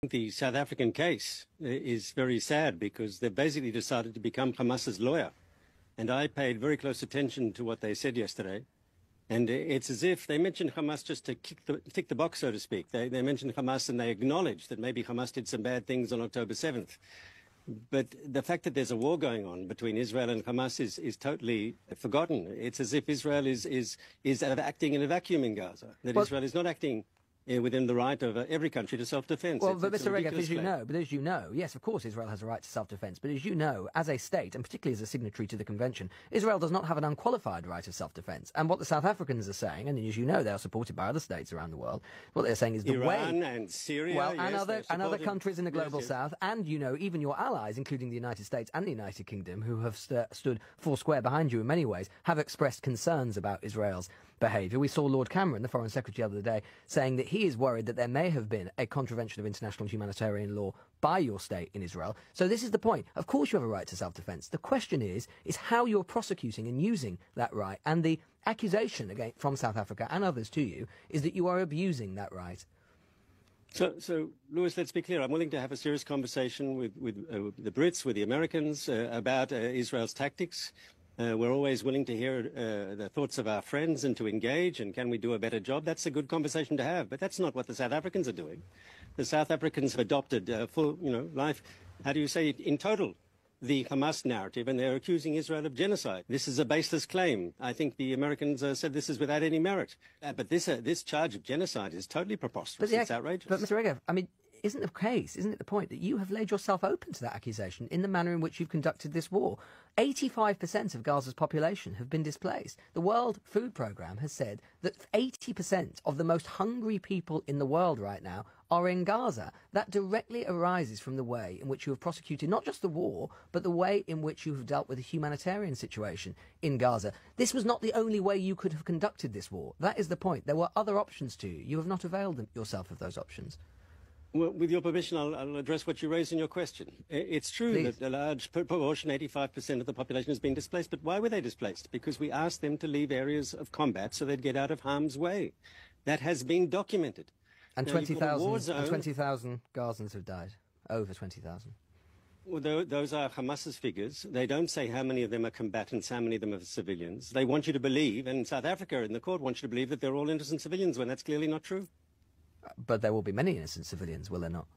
The South African case is very sad because they've basically decided to become Hamas's lawyer. And I paid very close attention to what they said yesterday. And it's as if they mentioned Hamas just to tick the box, so to speak. They mentioned Hamas and they acknowledged that maybe Hamas did some bad things on October 7th. But the fact that there's a war going on between Israel and Hamas is totally forgotten. It's as if Israel is acting in a vacuum in Gaza, that Israel is not acting within the right of every country to self-defense. Well, but Mr. Regev, as you know, yes, of course Israel has a right to self-defense, but as you know, as a state, and particularly as a signatory to the convention, Israel does not have an unqualified right of self-defense. And what the South Africans are saying, and as you know, they are supported by other states around the world, what they're saying is the Iran and Syria, well, yes, and other countries in the global yes. South, and, you know, even your allies, including the United States and the United Kingdom, who have stood foursquare behind you in many ways, have expressed concerns about Israel's behaviour. We saw Lord Cameron, the Foreign Secretary, the other day, saying that he is worried that there may have been a contravention of international humanitarian law by your state in Israel. So this is the point. Of course you have a right to self-defence. The question is how you're prosecuting and using that right. And the accusation again from South Africa and others to you is that you are abusing that right. So, Lewis, let's be clear. I'm willing to have a serious conversation with the Brits, with the Americans, about Israel's tactics. We're always willing to hear the thoughts of our friends and to engage, and can we do a better job? That's a good conversation to have, but that's not what the South Africans are doing. The South Africans have adopted full, life, how do you say it, in total, the Hamas narrative, and they're accusing Israel of genocide. This is a baseless claim. I think the Americans said this is without any merit. But this charge of genocide is totally preposterous. It's outrageous. But, Mr. Regev, I mean, isn't it the point that you have laid yourself open to that accusation in the manner in which you've conducted this war? 85% of Gaza's population have been displaced. The World Food Programme has said that 80% of the most hungry people in the world right now are in Gaza. That directly arises from the way in which you have prosecuted not just the war, but the way in which you have dealt with the humanitarian situation in Gaza. This was not the only way you could have conducted this war. That is the point. There were other options to you. You have not availed yourself of those options. Well, with your permission, I'll address what you raised in your question. It's true Please. that a large proportion, 85% of the population, has been displaced. But why were they displaced? Because we asked them to leave areas of combat so they'd get out of harm's way. That has been documented. And 20,000 Gazans have died. Over 20,000. Well, those are Hamas's figures. They don't say how many of them are combatants, how many of them are civilians. They want you to believe, and South Africa in the court wants you to believe that they're all innocent civilians when that's clearly not true. But there will be many innocent civilians, will there not?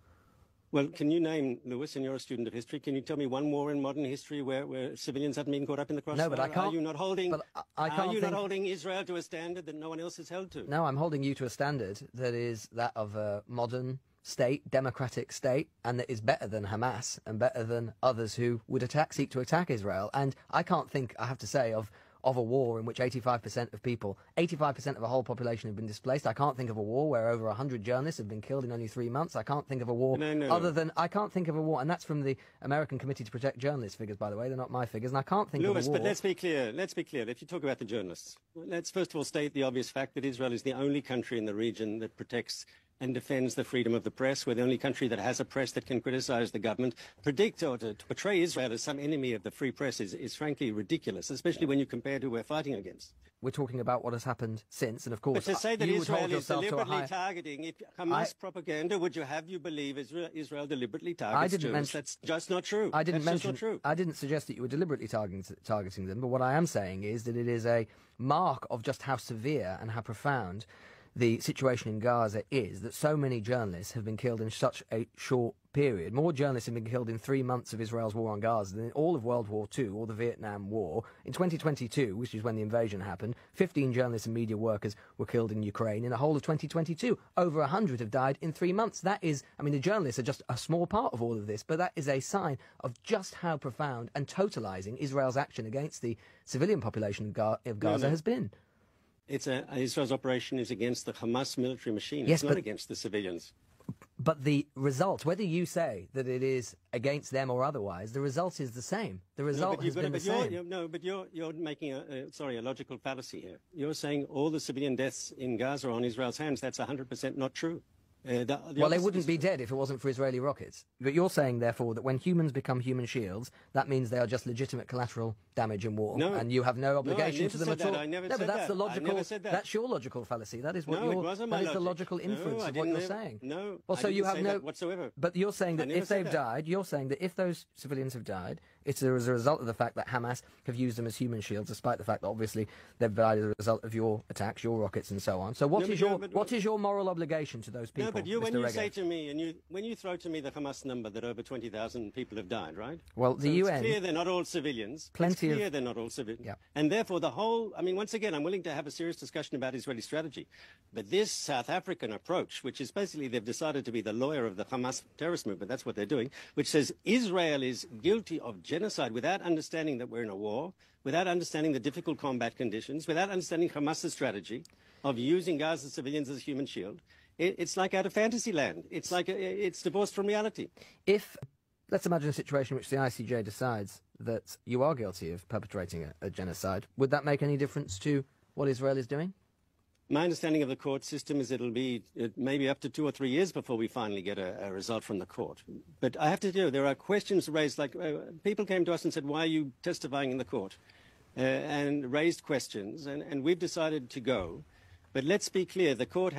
Well, can you name, Lewis, and you're a student of history, can you tell me one war in modern history where civilians haven't been caught up in the crossfire? No, but I can't. Are you not holding, not holding Israel to a standard that no one else is held to? No, I'm holding you to a standard that is that of a modern state, democratic state, and that is better than Hamas and better than others who would seek to attack Israel. And I can't think, I have to say, of a war in which 85% of people, 85% of a whole population have been displaced. I can't think of a war where over 100 journalists have been killed in only 3 months. I can't think of a war I can't think of a war, and that's from the American Committee to Protect Journalists figures, by the way. They're not my figures, and I can't think of a war. Lewis, but let's be clear. If you talk about the journalists, let's first of all state the obvious fact that Israel is the only country in the region that protects and defends the freedom of the press. We're the only country that has a press that can criticize the government. Predict or to portray Israel as some enemy of the free press is frankly ridiculous, especially when you compare to who we're fighting against. We're talking about what has happened since, and of course, but to say that Israel is deliberately targeting Hamas propaganda, would you have you believe Israel deliberately targets journalists? That's just not true. I didn't suggest that you were deliberately targeting them, but what I am saying is that it is a mark of just how severe and how profound the situation in Gaza is that so many journalists have been killed in such a short period. More journalists have been killed in 3 months of Israel's war on Gaza than in all of World War II or the Vietnam War. In 2022, which is when the invasion happened, 15 journalists and media workers were killed in Ukraine. In the whole of 2022, over 100 have died in 3 months. That is, I mean, the journalists are just a small part of all of this, but that is a sign of just how profound and totalizing Israel's action against the civilian population of Gaza has been. Israel's operation is against the Hamas military machine. Yes, it's not against the civilians. But the result, whether you say that it is against them or otherwise, the result is the same. The result has been the same. But you're making a logical fallacy here. You're saying all the civilian deaths in Gaza are on Israel's hands. That's 100% not true. Well, they wouldn't be dead if it wasn't for Israeli rockets. But you're saying, therefore, that when humans become human shields, that means they are just legitimate collateral damage in war, and you have no obligation to them at all. I never no, said but that's that. the logical. I never said that. That's your logical fallacy. That is what no, it wasn't my that is logic. the logical inference of what you're saying. No, well, so you have no whatsoever. But you're saying that if they've died, you're saying that if those civilians have died, it's as a result of the fact that Hamas have used them as human shields, despite the fact that obviously they've died as a result of your attacks, your rockets, and so on. So what is your moral obligation to those people? No, but when Mr. you Regev? say to me, when you throw to me the Hamas number that over 20,000 people have died, right? Well, the UN. It's clear they're not all civilians. It's clear they're not all civilians. Yeah. And therefore, once again, I'm willing to have a serious discussion about Israeli strategy. But this South African approach, which is basically they've decided to be the lawyer of the Hamas terrorist movement, that's what they're doing, which says Israel is guilty of genocide without understanding that we're in a war, without understanding the difficult combat conditions, without understanding Hamas's strategy of using Gaza civilians as a human shield. It's like out of fantasy land. It's like it's divorced from reality. Let's imagine a situation in which the ICJ decides that you are guilty of perpetrating a genocide. Would that make any difference to what Israel is doing? My understanding of the court system is it'll be maybe up to 2 or 3 years before we finally get a result from the court. But I have to tell you, there are questions raised, like people came to us and said, why are you testifying in the court? And raised questions, and we've decided to go. But let's be clear, the court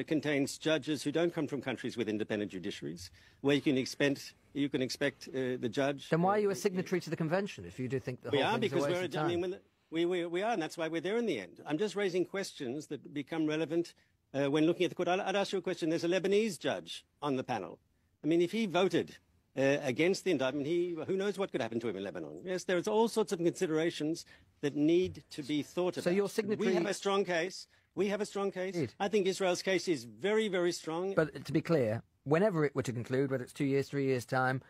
contains judges who don't come from countries with independent judiciaries, where you can expect the judge... Then why are you a signatory to the convention if you do think the whole thing's a waste of time? We are, and that's why we're there in the end. I'm just raising questions that become relevant when looking at the court. I'd ask you a question. There's a Lebanese judge on the panel. I mean, if he voted against the indictment, who knows what could happen to him in Lebanon? Yes, there's all sorts of considerations that need to be thought about. So your signatory... We have a strong case. Indeed. I think Israel's case is very, very strong. But to be clear, whenever it were to conclude, whether it's 2 years, 3 years' time,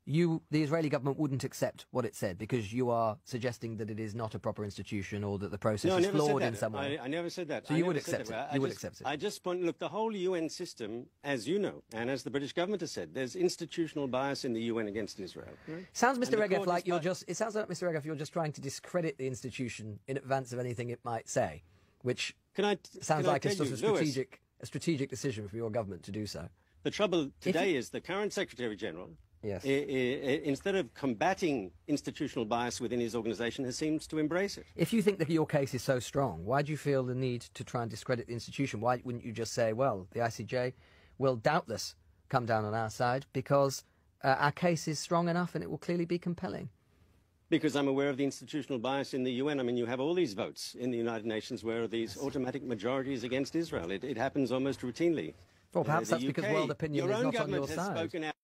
the Israeli government wouldn't accept what it said because you are suggesting that it is not a proper institution or that the process is flawed in some way. I never said that. So you would accept it? You would accept it? I just look, the whole UN system, as you know, and as the British government has said, there's institutional bias in the UN against Israel. Right? Sounds, Mr. Regev, like it sounds like, Mr. Regev, you're just trying to discredit the institution in advance of anything it might say, which sounds like a sort of strategic decision for your government to do so. The trouble today is the current Secretary General, yes, instead of combating institutional bias within his organisation, seems to embrace it. If you think that your case is so strong, why do you feel the need to try and discredit the institution? Why wouldn't you just say, well, the ICJ will doubtless come down on our side because our case is strong enough and it will clearly be compelling? Because I'm aware of the institutional bias in the UN. I mean, you have all these votes in the United Nations where these automatic majorities against Israel. It happens almost routinely. Well, perhaps that's because world opinion is not on your side. Your own government has spoken out.